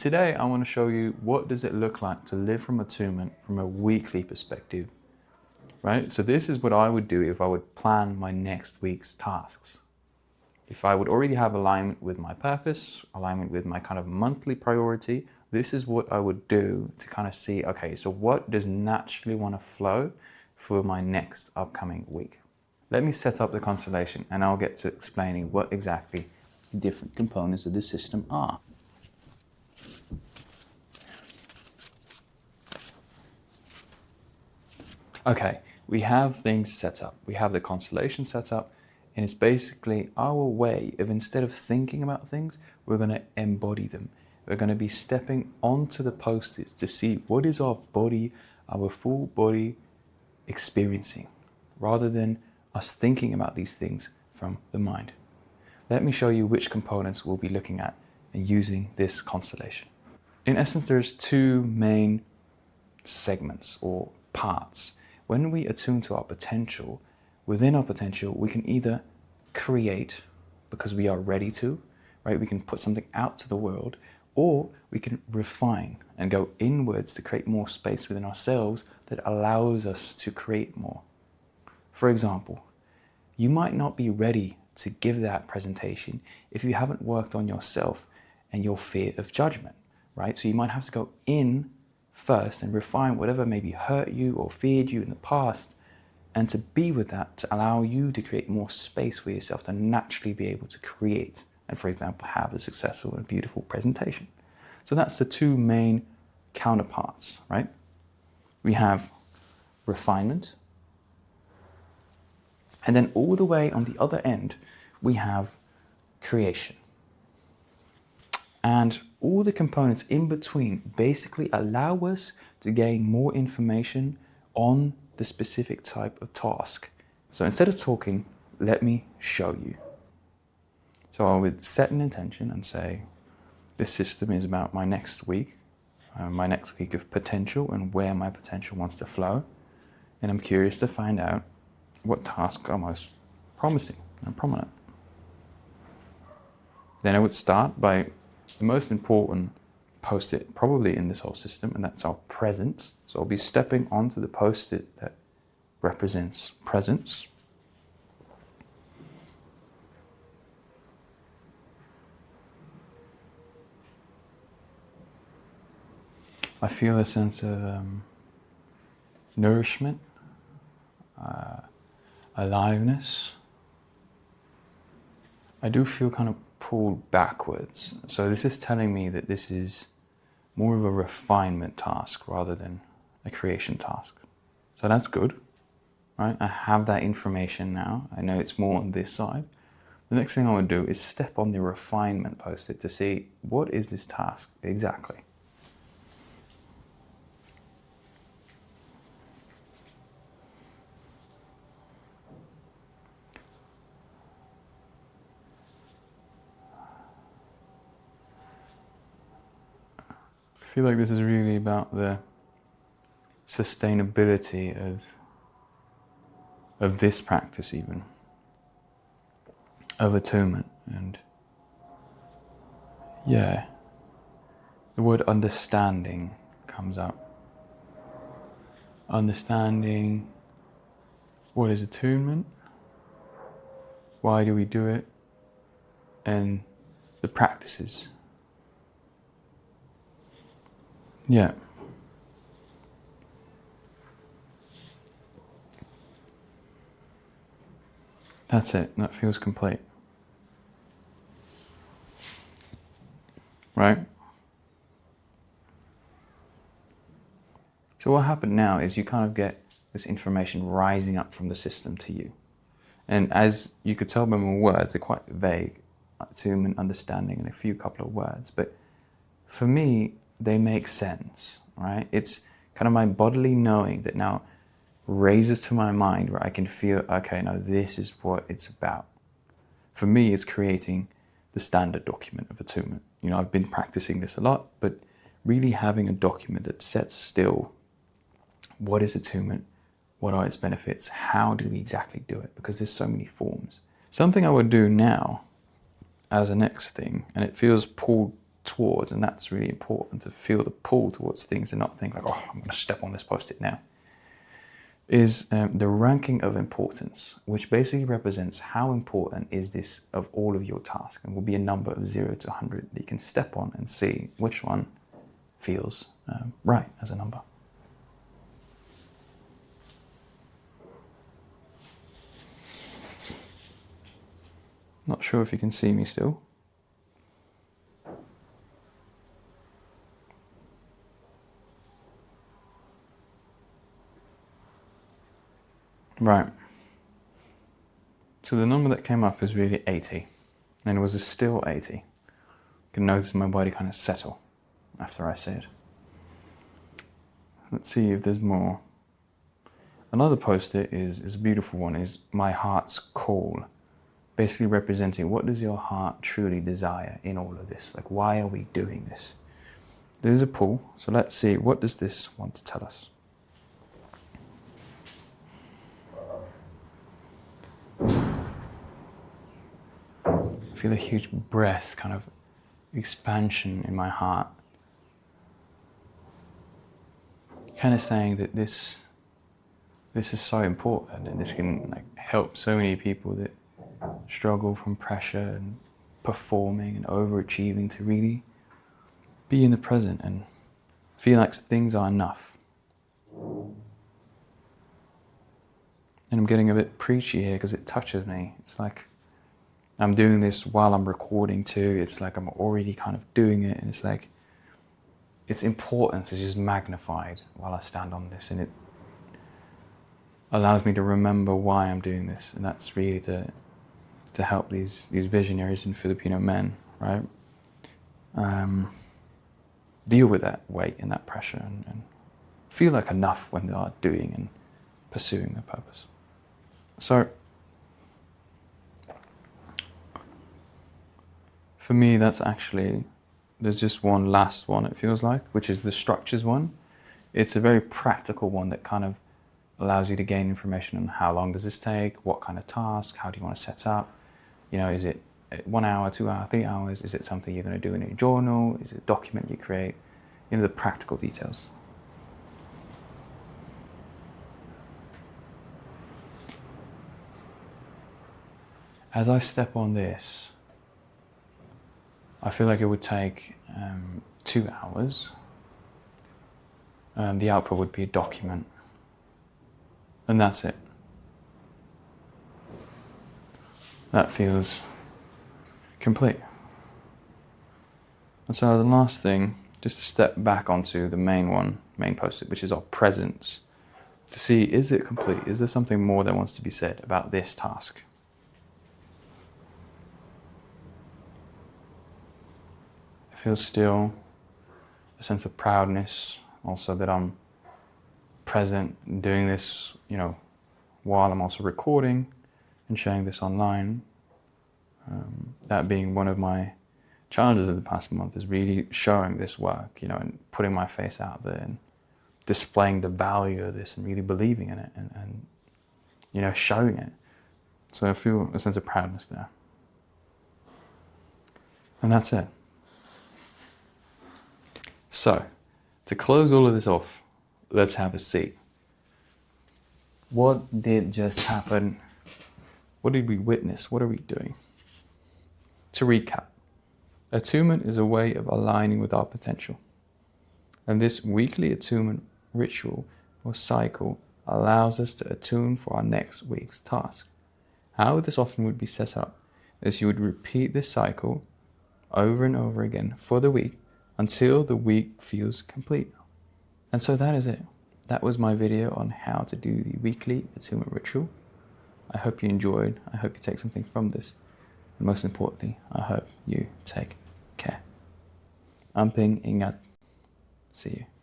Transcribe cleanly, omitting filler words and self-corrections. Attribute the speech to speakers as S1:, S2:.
S1: Today, I want to show you what does it look like to live from attunement from a weekly perspective, right? So this is what I would do if I would plan my next week's tasks. If I would already have alignment with my purpose, alignment with my kind of monthly priority, this is what I would do to kind of see, okay, so what does naturally want to flow for my next upcoming week? Let me set up the constellation and I'll get to explaining what exactly the different components of the system are. Okay, we have things set up. We have the constellation set up, and it's basically our way of, instead of thinking about things, we're going to embody them. We're going to be stepping onto the post-its to see what is our body, our full body experiencing, rather than us thinking about these things from the mind. Let me show you which components we'll be looking at and using this constellation. In essence, there's two main segments or parts. When we attune to our potential, within our potential, we can either create because we are ready to, right? We can put something out to the world, or we can refine and go inwards to create more space within ourselves that allows us to create more. For example, you might not be ready to give that presentation if you haven't worked on yourself and your fear of judgment, right? So you might have to go in first and refine whatever maybe hurt you or feared you in the past, and to be with that to allow you to create more space for yourself to naturally be able to create and, for example, have a successful and beautiful presentation. So that's the two main counterparts, right? We have refinement, and then all the way on the other end we have creation. And all the components in between basically allow us to gain more information on the specific type of task. So instead of talking, let me show you. So I would set an intention and say, this system is about my next week of potential and where my potential wants to flow. And I'm curious to find out what tasks are most promising and prominent. Then I would start by the most important post-it probably in this whole system, and that's our presence. So I'll be stepping onto the post-it that represents presence. I feel a sense of nourishment, aliveness. I do feel kind of pulled backwards. So this is telling me that this is more of a refinement task rather than a creation task. So that's good, right? I have that information now. I know it's more on this side. The next thing I would do is step on the refinement post-it to see what is this task exactly. I feel like this is really about the sustainability of this practice, even of attunement. And yeah, the word understanding comes up. Understanding what is attunement, why do we do it, and the practices. Yeah. That's it. That feels complete. Right? So what happened now is you kind of get this information rising up from the system to you. And as you could tell by my words, they're quite vague. Attunement, understanding, and a few couple of words. But for me, they make sense, right? It's kind of my bodily knowing that now raises to my mind where I can feel, okay, now this is what it's about. For me, it's creating the standard document of attunement. You know, I've been practicing this a lot, but really having a document that sets still what is attunement, what are its benefits, how do we exactly do it? Because there's so many forms. Something I would do now as a next thing, and it feels pulled towards, and that's really important, to feel the pull towards things and not think like, oh, I'm going to step on this post-it now, is the ranking of importance, which basically represents how important is this of all of your tasks, and will be a number of 0 to 100 that you can step on and see which one feels right as a number. Not sure if you can see me still. Right. So the number that came up is really 80, and it was a still 80. You can notice my body kind of settle after I say it. Let's see if there's more. Another post-it is a beautiful one, is my heart's call, basically representing what does your heart truly desire in all of this? Like, why are we doing this? There's a pull, so let's see, what does this want to tell us? I feel a huge breath, kind of expansion in my heart. Kind of saying that this is so important, and this can like help so many people that struggle from pressure and performing and overachieving, to really be in the present and feel like things are enough. And I'm getting a bit preachy here because it touches me. It's like I'm doing this while I'm recording too. It's like I'm already kind of doing it, and it's like its importance is just magnified while I stand on this, and it allows me to remember why I'm doing this, and that's really to help these visionaries and Filipino men, right? Deal with that weight and that pressure, and feel like enough when they are doing and pursuing their purpose. So for me, that's actually, there's just one last one, it feels like, which is the structures one. It's a very practical one that kind of allows you to gain information on how long does this take, what kind of task, how do you want to set up, you know, is it 1 hour, 2 hours, 3 hours, is it something you're going to do in a journal, is it a document you create, you know, the practical details. As I step on this, I feel like it would take 2 hours. The output would be a document, and that's it. That feels complete. And so the last thing, just to step back onto the main post-it, which is our presence, to see, is it complete? Is there something more that wants to be said about this task? I feel still a sense of proudness, also that I'm present and doing this, you know, while I'm also recording and sharing this online. That being one of my challenges of the past month, is really showing this work, you know, and putting my face out there and displaying the value of this and really believing in it and you know, showing it. So I feel a sense of proudness there. And that's it. So, to close all of this off, let's have a seat. What did just happen? What did we witness? What are we doing? To recap, attunement is a way of aligning with our potential. And this weekly attunement ritual or cycle allows us to attune for our next week's task. How this often would be set up is you would repeat this cycle over and over again for the week until the week feels complete. And so that is it. That was my video on how to do the weekly attunement ritual. I hope you enjoyed. I hope you take something from this. And most importantly, I hope you take care. Ingat. See you.